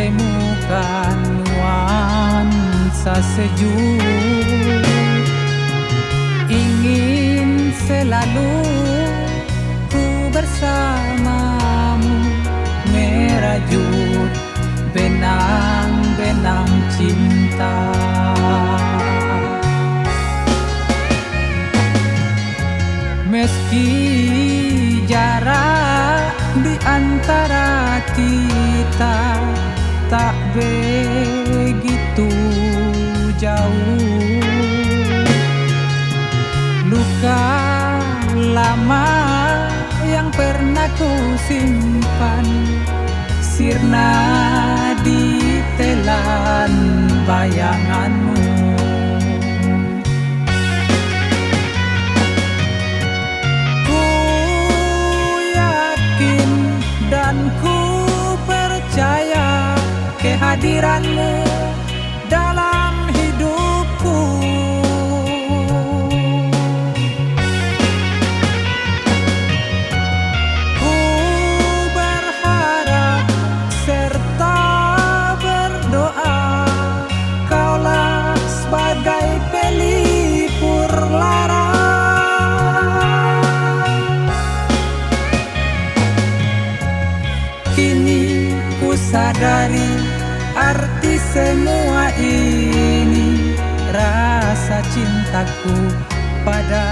temukan nuansa sejuk. Ingin selalu ku bersamamu, merajut benang-benang cinta. Meski jarak di antara kita tak begitu jauh, luka lama yang pernah ku simpan sirna di telan bayanganmu. Dan ku percaya kehadiranmu dalam hidupku. Ku berharap serta berdoa, kaulah sebagai pelipur lara. Kini ku sadari arti semua ini, rasa cintaku pada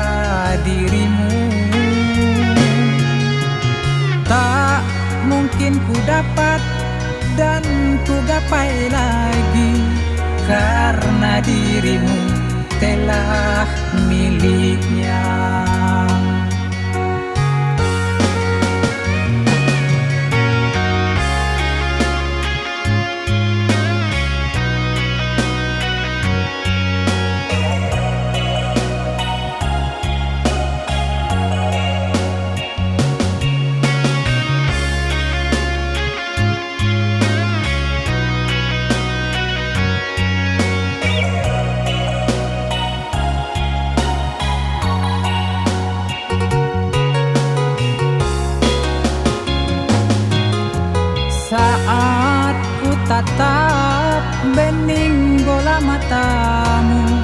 dirimu. Tak mungkin ku dapat dan ku gapai lagi, karena dirimu telah miliknya. Saat ku tatap bening bola matamu,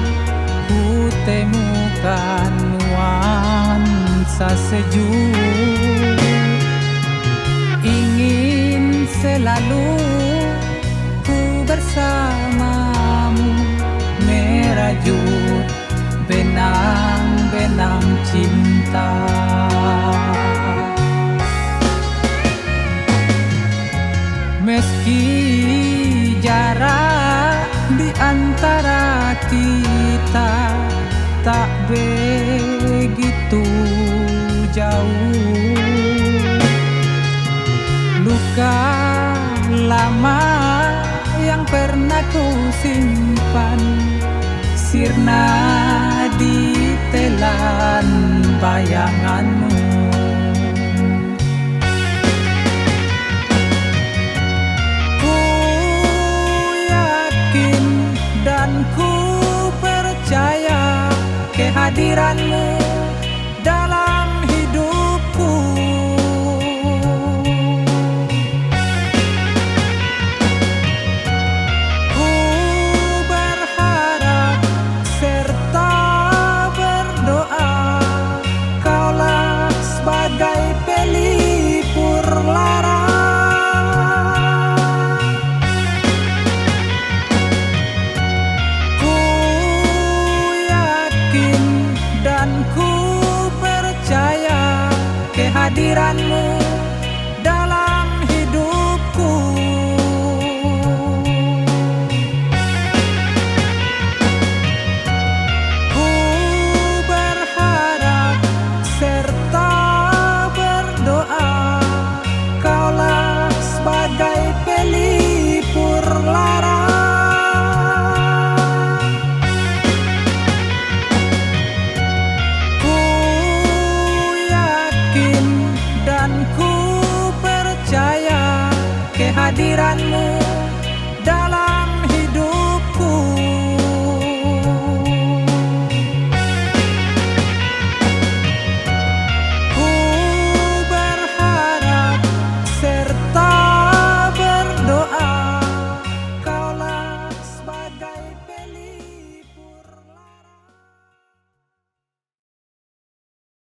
ku temukan nuansa sejuk. Ingin selalu ku bersamamu, merajut benang-benang cinta. Meski jarak di antara kita tak begitu jauh, luka lama yang pernah ku simpan sirna di telan bayanganmu. Dan ku percaya kehadiranmu dalam hidupku. Ku berharap serta berdoa, kaulah sebagai pelipur lara. Dan ku percaya kehadiranmu dalam hidupku. Ku berharap serta berdoa, kaulah sebagai pelipur lara. Dan ku percaya kehadiranmu